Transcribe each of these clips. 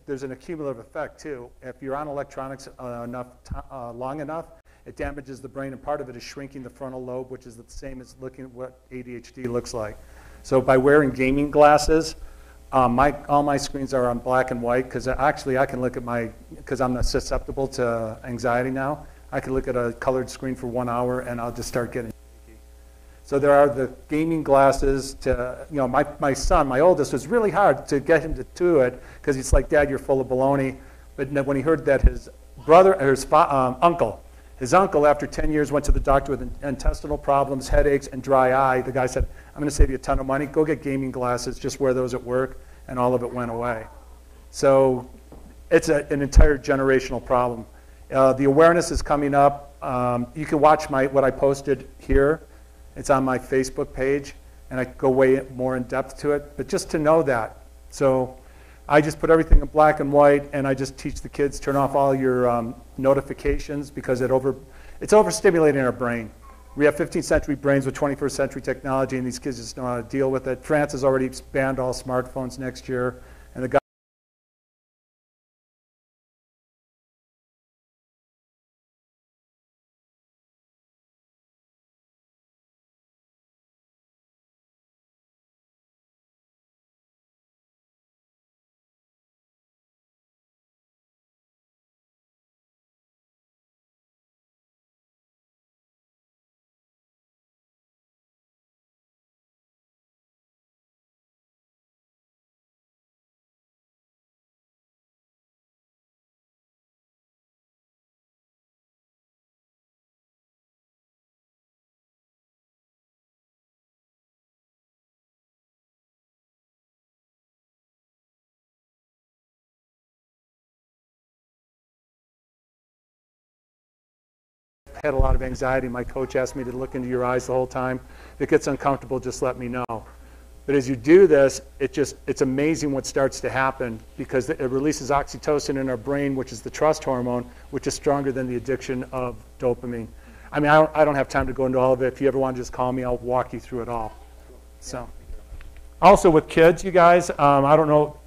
There's an accumulative effect too. If you're on electronics long enough, it damages the brain, and part of it is shrinking the frontal lobe, which is the same as looking at what ADHD looks like. So by wearing gaming glasses, all my screens are on black and white, because actually I can look at because I'm susceptible to anxiety now, I can look at a colored screen for 1 hour and I'll just start getting shaky. So there are the gaming glasses to, my son, my oldest, was really hard to get him to do it, because he's like, Dad, you're full of baloney. But when he heard that his uncle, after 10 years, went to the doctor with intestinal problems, headaches, and dry eye, the guy said, I'm going to save you a ton of money. Go get gaming glasses. Just wear those at work. And all of it went away. So it's an entire generational problem. The awareness is coming up. You can watch what I posted here. It's on my Facebook page. And I go way more in depth to it. But just to know that. So I just put everything in black and white, and I just teach the kids, turn off all your notifications, because it's overstimulating our brain. We have 15th century brains with 21st century technology, and these kids just know how to deal with it. France has already banned all smartphones next year, and the had a lot of anxiety. My coach asked me to look into your eyes the whole time. If it gets uncomfortable, just let me know. But as you do this, it's amazing what starts to happen, because it releases oxytocin in our brain, which is the trust hormone, which is stronger than the addiction of dopamine. I mean, I don't have time to go into all of it. If you ever want to just call me, I'll walk you through it all. So, also with kids, you guys, I don't know,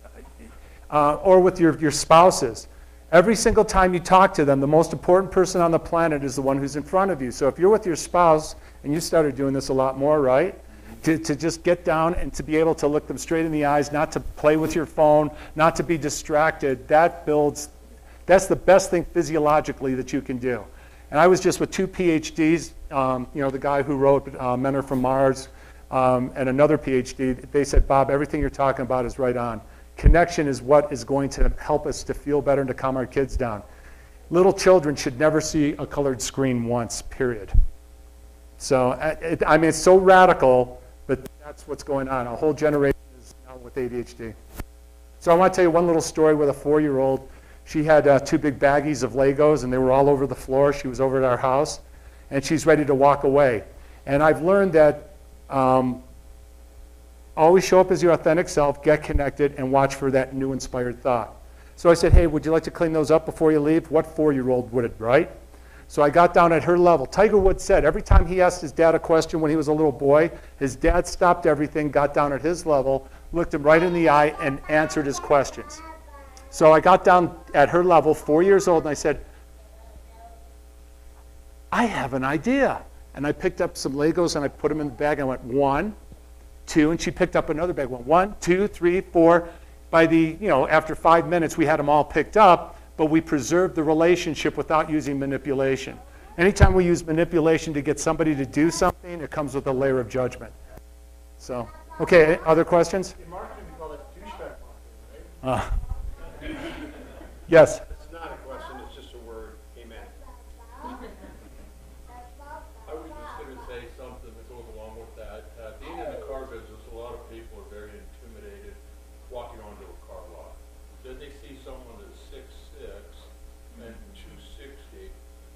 or with your spouses. Every single time you talk to them, the most important person on the planet is the one who's in front of you. So if you're with your spouse, and you started doing this a lot more, right? To just get down and to be able to look them straight in the eyes, not to play with your phone, not to be distracted, that's the best thing physiologically that you can do. And I was just with 2 PhDs, the guy who wrote Men Are From Mars, and another PhD. They said, Bob, everything you're talking about is right on. Connection is what is going to help us to feel better and to calm our kids down. Little children should never see a colored screen once, period. So, I mean, it's so radical, but that's what's going on. A whole generation is now with ADHD. So I want to tell you one little story with a 4-year-old. She had 2 big baggies of Legos, and they were all over the floor. She was over at our house, and she's ready to walk away. And I've learned that always show up as your authentic self, get connected, and watch for that new inspired thought. So I said, hey, would you like to clean those up before you leave? What 4-year-old would it, right? So I got down at her level. Tiger Woods said every time he asked his dad a question when he was a little boy, his dad stopped everything, got down at his level, looked him right in the eye, and answered his questions. So I got down at her level, 4 years old, and I said, I have an idea. And I picked up some Legos and I put them in the bag. I went 1, 2, and she picked up another bag. Went 1, 2, 3, 4. By the, after 5 minutes, we had them all picked up, but we preserved the relationship without using manipulation. Anytime we use manipulation to get somebody to do something, it comes with a layer of judgment. So, okay, other questions? In marketing, we call that douchebag marketing, right? Yes. It's not a question, it's just a word. Amen. I was just going to say something that goes along with that. Being in the car business, a lot of people are very intimidated walking onto a car lot. Then they see someone that's 6'6" and 260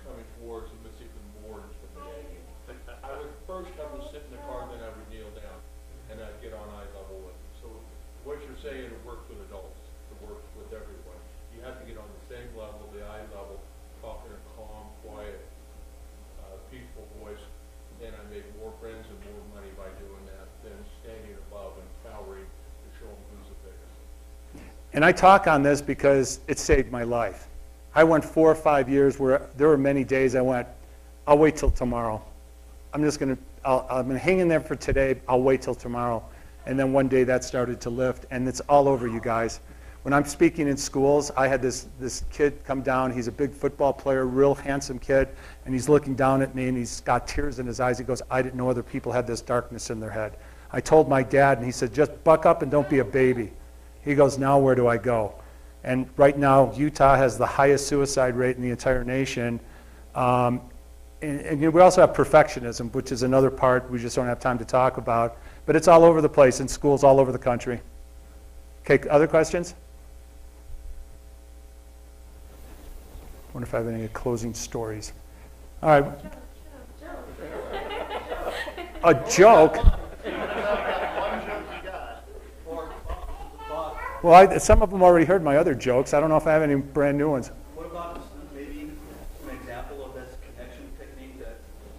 coming towards them, it's even more intimidating. I would first have them sit in the car, then I would kneel down, and I'd get on eye level with them. So what you're saying, it works with adults, it works with everyone. You have to get on the same level, the eye level, talk in a calm, quiet, peaceful voice, and I make more friends and more money by doing that than standing above and towering to show them who's the biggest. And I talk on this because it saved my life. I went 4 or 5 years where there were many days I went, I'll wait till tomorrow. I'm going to hang in there for today, I'll wait till tomorrow. And then one day that started to lift, and it's all over, you guys. When I'm speaking in schools, I had this kid come down. He's a big football player, real handsome kid, and he's looking down at me, and he's got tears in his eyes. He goes, I didn't know other people had this darkness in their head. I told my dad, and he said, just buck up and don't be a baby. He goes, now where do I go? And right now, Utah has the highest suicide rate in the entire nation. And we also have perfectionism, which is another part we just don't have time to talk about. But it's all over the place in schools all over the country. Okay, other questions? I wonder if I have any closing stories. All right. A joke? Well, some of them already heard my other jokes. I don't know if I have any brand new ones. What about maybe an example of this connection technique that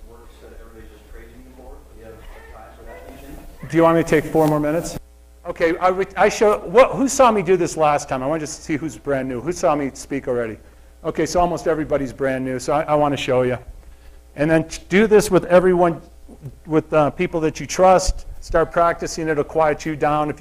works that everybody's just praising you for? Do you have time for that teaching? Do you want me to take 4 more minutes? Okay, who saw me do this last time? I want to just see who's brand new. Who saw me speak already? Okay, so almost everybody's brand new, so I want to show you. And then do this with everyone, with people that you trust. Start practicing it, it'll quiet you down.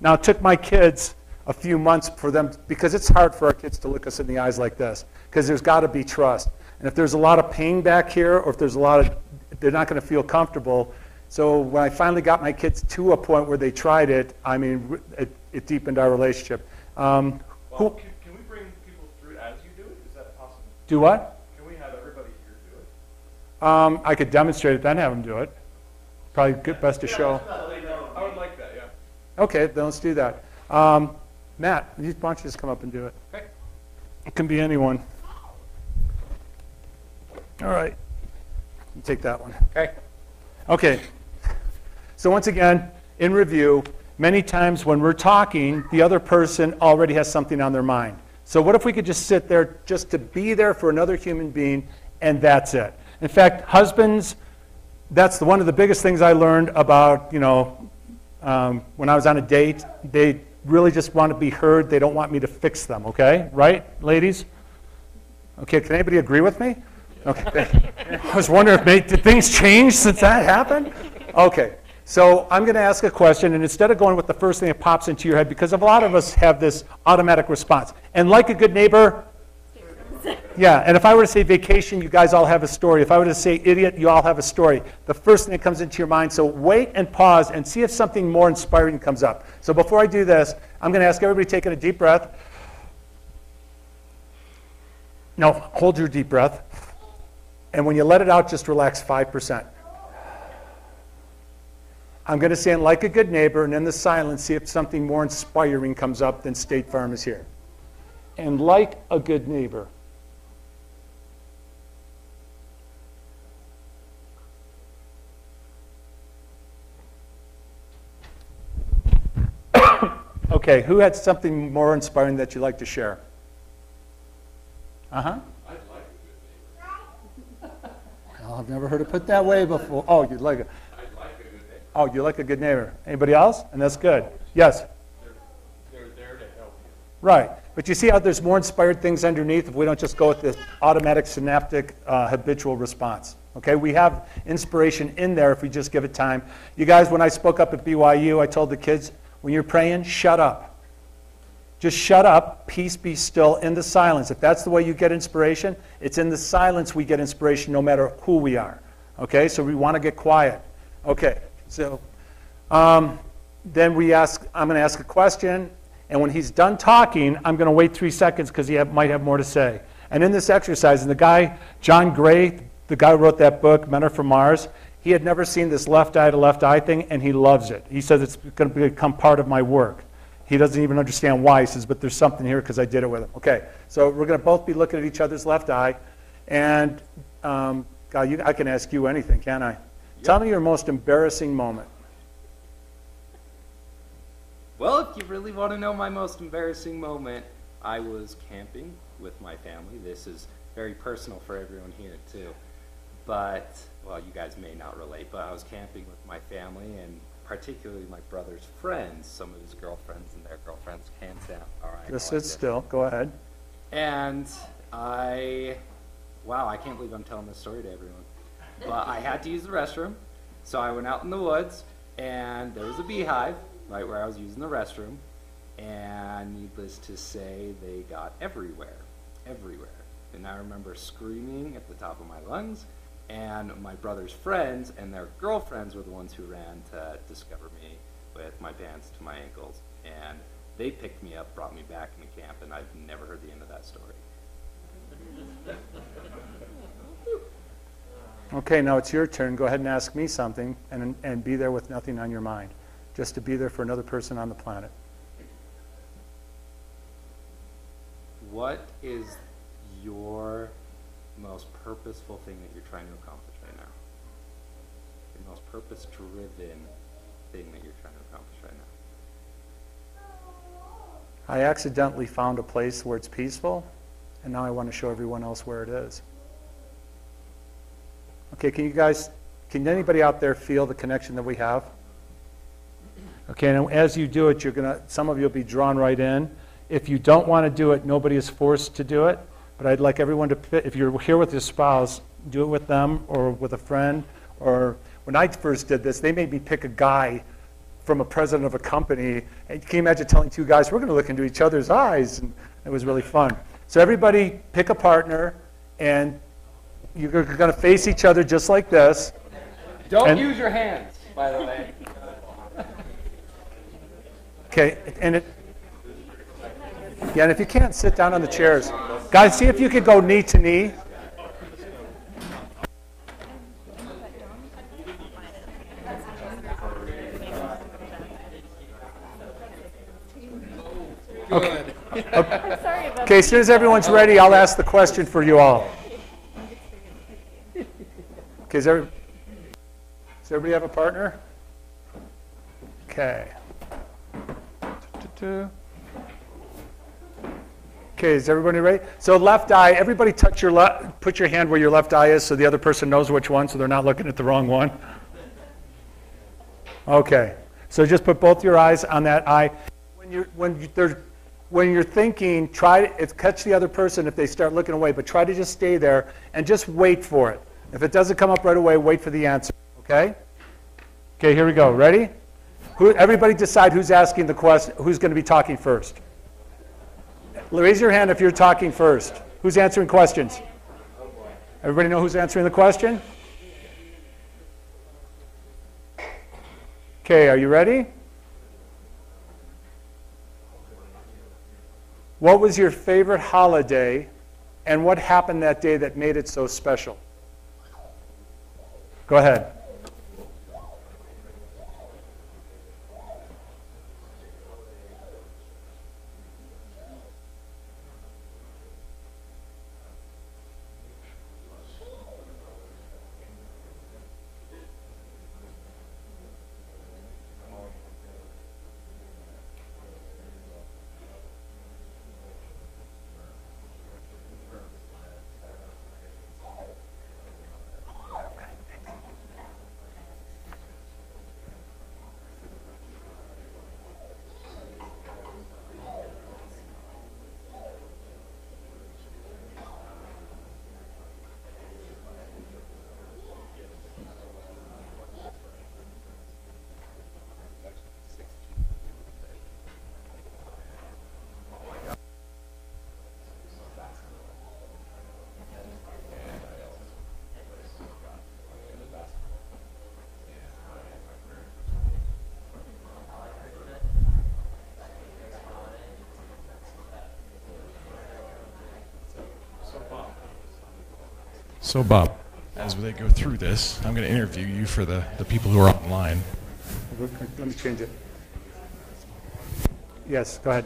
Now, it took my kids a few months for them, because it's hard for our kids to look us in the eyes like this, because there's got to be trust. And if there's a lot of pain back here, or if there's a lot of, they're not going to feel comfortable. So when I finally got my kids to a point where they tried it, I mean, it deepened our relationship. Can we bring people through as you do it? Is that possible? Do what? Can we have everybody here do it? I could demonstrate it, then have them do it. Probably best to show. I would like that, yeah. Okay, then let's do that. Matt, why don't you just come up and do it? Okay. It can be anyone. All right. You take that one. Okay. Okay. So once again, in review, many times when we're talking, the other person already has something on their mind. So what if we could just sit there just to be there for another human being, and that's it? In fact, husbands, that's one of the biggest things I learned about, when I was on a date. They really just want to be heard. They don't want me to fix them, okay? Right, ladies? Okay, can anybody agree with me? Okay. I was wondering, did things change since that happened? Okay, so I'm going to ask a question, and instead of going with the first thing that pops into your head, because a lot of us have this automatic response, and like a good neighbor, yeah, and if I were to say vacation, you guys all have a story. If I were to say idiot, you all have a story. The first thing that comes into your mind, so wait and pause and see if something more inspiring comes up. So before I do this, I'm going to ask everybody taking a deep breath. No, hold your deep breath. And when you let it out, just relax 5%. I'm going to say, like a good neighbor, and in the silence, see if something more inspiring comes up than State Farm is here. And like a good neighbor. Okay, who had something more inspiring that you'd like to share? Uh-huh. I'd like a good neighbor. Well, I've never heard it put that way before. Oh, you'd like it. I'd like a good neighbor. Oh, you like a good neighbor. Anybody else? And that's good. Yes? They're there to help you. Right. But you see how there's more inspired things underneath if we don't just go with this automatic synaptic habitual response. Okay? We have inspiration in there if we just give it time. You guys, when I spoke up at BYU, I told the kids, when you're praying, shut up. Just shut up, peace be still, in the silence. If that's the way you get inspiration, it's in the silence we get inspiration no matter who we are. Okay? So we want to get quiet. Okay. So then I'm going to ask a question, and when he's done talking, I'm going to wait 3 seconds because he might have more to say. And in this exercise, and the guy, John Gray, the guy who wrote that book, Men Are From Mars, he had never seen this left eye to left eye thing, and he loves it. He says it's going to become part of my work. He doesn't even understand why. He says, but there's something here because I did it with him. Okay, so we're going to both be looking at each other's left eye. And God, I can ask you anything, can't I? Yep. Tell me your most embarrassing moment. Well, if you really want to know my most embarrassing moment, I was camping with my family. This is very personal for everyone here, too. But, well, you guys may not relate, but I was camping with my family, and particularly my brother's friends, some of his girlfriends and their girlfriends camped down. All right. Just sit still. Go ahead. And wow, I can't believe I'm telling this story to everyone. But I had to use the restroom, so I went out in the woods, and there was a beehive right where I was using the restroom, and needless to say, they got everywhere. And I remember screaming at the top of my lungs, and my brother's friends and their girlfriends were the ones who ran to discover me with my pants to my ankles. And they picked me up, brought me back into camp, and I've never heard the end of that story. Okay, now it's your turn. Go ahead and ask me something, and be there with nothing on your mind. Just to be there for another person on the planet. What is your most purposeful thing that you're trying to accomplish right now? Your most purpose-driven thing that you're trying to accomplish right now? I accidentally found a place where it's peaceful, and now I want to show everyone else where it is. Okay, can anybody out there feel the connection that we have? Okay, and as you do it, some of you will be drawn right in. If you don't want to do it, nobody is forced to do it. But I'd like everyone to, if you're here with your spouse, do it with them or with a friend. Or when I first did this, they made me pick a guy from a president of a company. And can you imagine telling two guys, we're going to look into each other's eyes? And it was really fun. So everybody pick a partner, and you're going to face each other just like this. Don't use your hands, by the way. Okay, and if you can't, sit down on the chairs. Guys, see if you could go knee to knee. Okay. Okay, as soon as everyone's ready, I'll ask the question for you all. Okay, does everybody have a partner? Okay. Okay, is everybody ready? So left eye, everybody touch put your hand where your left eye is so the other person knows which one, so they're not looking at the wrong one. Okay, so just put both your eyes on that eye. When you're thinking, catch the other person if they start looking away, but try to just stay there and just wait for it. If it doesn't come up right away, wait for the answer, okay? Okay, here we go. Ready? Everybody decide who's asking the question, who's going to be talking first. Raise your hand if you're talking first. Who's answering questions? Everybody know who's answering the question? Okay, are you ready? What was your favorite holiday, and what happened that day that made it so special? Go ahead. So Bob, as they go through this, I'm going to interview you for the people who are online. Let me change it. Yes, go ahead.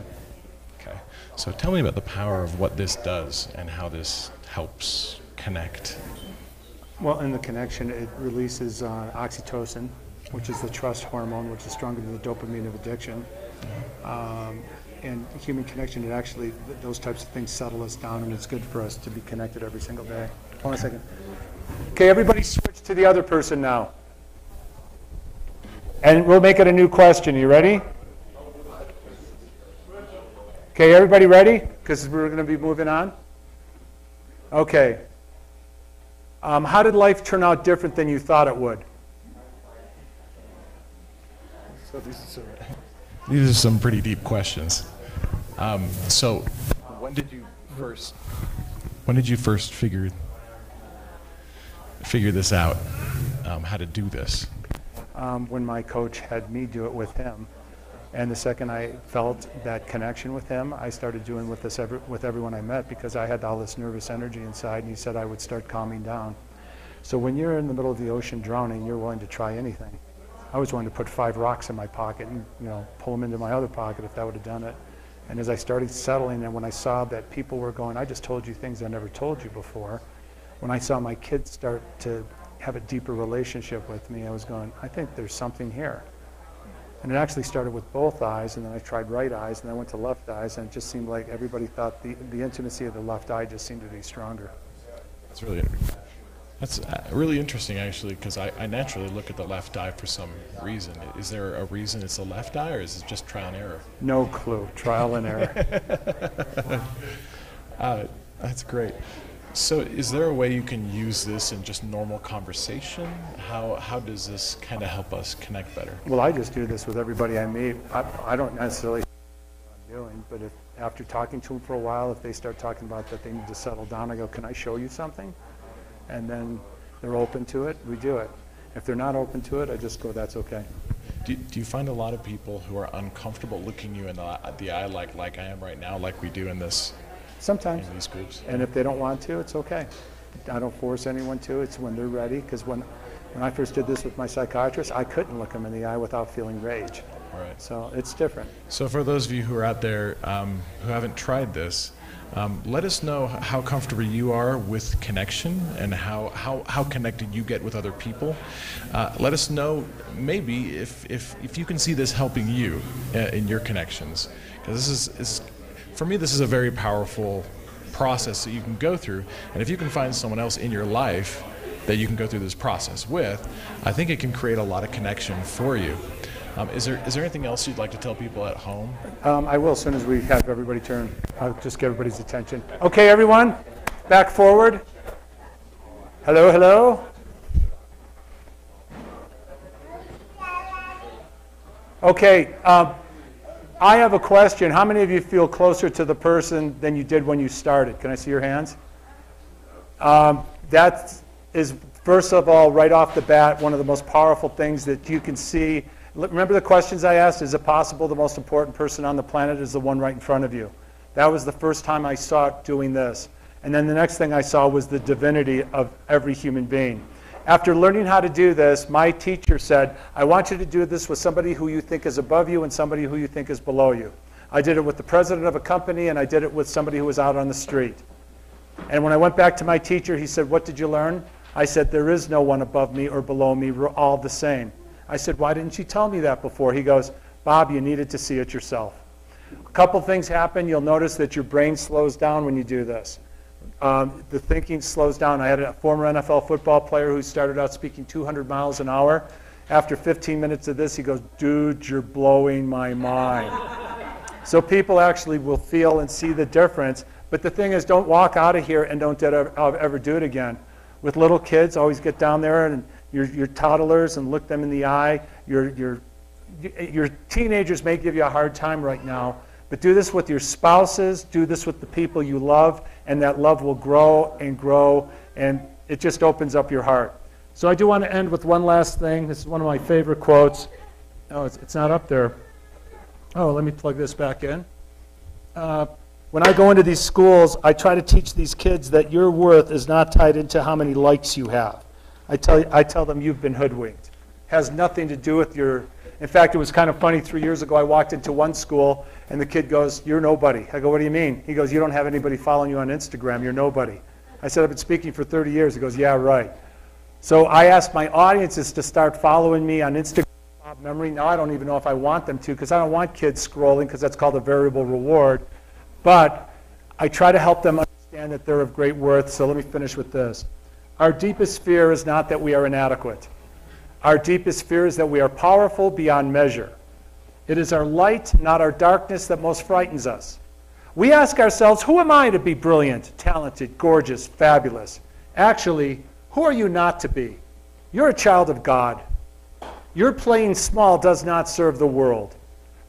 Okay. So tell me about the power of what this does and how this helps connect. Well, in the connection, it releases oxytocin, which is the trust hormone, which is stronger than the dopamine of addiction. And human connection, it actually, those types of things settle us down, and it's good for us to be connected every single day. Hold on a second. Okay, everybody switch to the other person now. And we'll make it a new question. You ready? Okay, everybody ready? Because we're going to be moving on. Okay. How did life turn out different than you thought it would? So these are some pretty deep questions. So when did you first figure this out? How to do this? When my coach had me do it with him. And the second I felt that connection with him, I started doing with everyone I met, because I had all this nervous energy inside, and he said I would start calming down. So when you're in the middle of the ocean drowning, you're willing to try anything. I was willing to put 5 rocks in my pocket and pull them into my other pocket if that would have done it. And as I started settling, and when I saw that people were going, I just told you things I never told you before, when I saw my kids start to have a deeper relationship with me, I was going, I think there's something here. And it actually started with both eyes, and then I tried right eyes, and I went to left eyes, and it just seemed like everybody thought the intimacy of the left eye just seemed to be stronger. That's really interesting, actually, because I naturally look at the left eye for some reason. Is there a reason it's the left eye, or is it just trial and error? No clue. Trial and error. That's great. So is there a way you can use this in just normal conversation? How does this kind of help us connect better? Well, I just do this with everybody I meet. I don't necessarily know what I'm doing, but if after talking to them for a while, if they start talking about that they need to settle down, I go, can I show you something? And then they're open to it, we do it. If they're not open to it, I just go, that's okay. Do you find a lot of people who are uncomfortable looking you in the eye like I am right now, like we do in this? Sometimes. In these groups? And if they don't want to, it's okay. I don't force anyone to. It's when they're ready. Because when I first did this with my psychiatrist, I couldn't look them in the eye without feeling rage. Right. So it's different. So for those of you who are out there who haven't tried this, let us know how comfortable you are with connection and how connected you get with other people. Let us know maybe if you can see this helping you in your connections. Because this is for me, this is a very powerful process that you can go through. And if you can find someone else in your life that you can go through this process with, I think it can create a lot of connection for you. Is there anything else you'd like to tell people at home? I will as soon as we have everybody turn. I'll just get everybody's attention. Okay, everyone, back forward. Hello, hello. Okay, I have a question. How many of you feel closer to the person than you did when you started? Can I see your hands? That is, first of all, right off the bat, one of the most powerful things that you can see. Remember the questions I asked? Is it possible the most important person on the planet is the one right in front of you? That was the first time I saw it doing this. And then the next thing I saw was the divinity of every human being. After learning how to do this, my teacher said, I want you to do this with somebody who you think is above you and somebody who you think is below you. I did it with the president of a company, and I did it with somebody who was out on the street. And when I went back to my teacher, he said, what did you learn? I said, there is no one above me or below me. We're all the same. I said, why didn't you tell me that before? He goes, Bob, you needed to see it yourself. A couple things happen. You'll notice that your brain slows down when you do this. The thinking slows down. I had a former NFL football player who started out speaking 200 miles an hour. After 15 minutes of this, he goes, dude, you're blowing my mind. So people actually will feel and see the difference. But the thing is, don't walk out of here and don't ever do it again. With little kids, always get down there and your toddlers and look them in the eye. Your teenagers may give you a hard time right now, but do this with your spouses, do this with the people you love, and that love will grow, and it just opens up your heart. So I do want to end with one last thing. This is one of my favorite quotes. Oh, it's not up there. Oh, let me plug this back in. When I go into these schools, I try to teach these kids that your worth is not tied into how many likes you have. I tell them you've been hoodwinked. Has nothing to do with your... In fact, it was kind of funny. 3 years ago, I walked into one school, and the kid goes, "You're nobody." I go, "What do you mean?" He goes, "You don't have anybody following you on Instagram. You're nobody." I said, "I've been speaking for 30 years. He goes, "Yeah, right." So I asked my audiences to start following me on Instagram. Memory. Now I don't even know if I want them to, because I don't want kids scrolling, because that's called a variable reward. But I try to help them understand that they're of great worth. So let me finish with this. Our deepest fear is not that we are inadequate. Our deepest fear is that we are powerful beyond measure. It is our light, not our darkness, that most frightens us. We ask ourselves, who am I to be brilliant, talented, gorgeous, fabulous? Actually, who are you not to be? You're a child of God. Your playing small does not serve the world.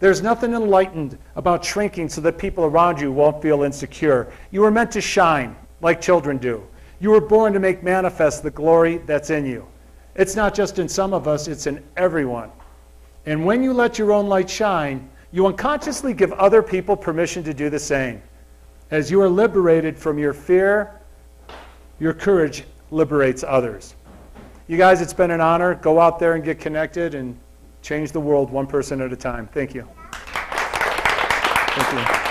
There's nothing enlightened about shrinking so that people around you won't feel insecure. You were meant to shine like children do. You were born to make manifest the glory that's in you. It's not just in some of us, it's in everyone. And when you let your own light shine, you unconsciously give other people permission to do the same. As you are liberated from your fear, your courage liberates others. You guys, it's been an honor. Go out there and get connected and change the world one person at a time. Thank you. Thank you.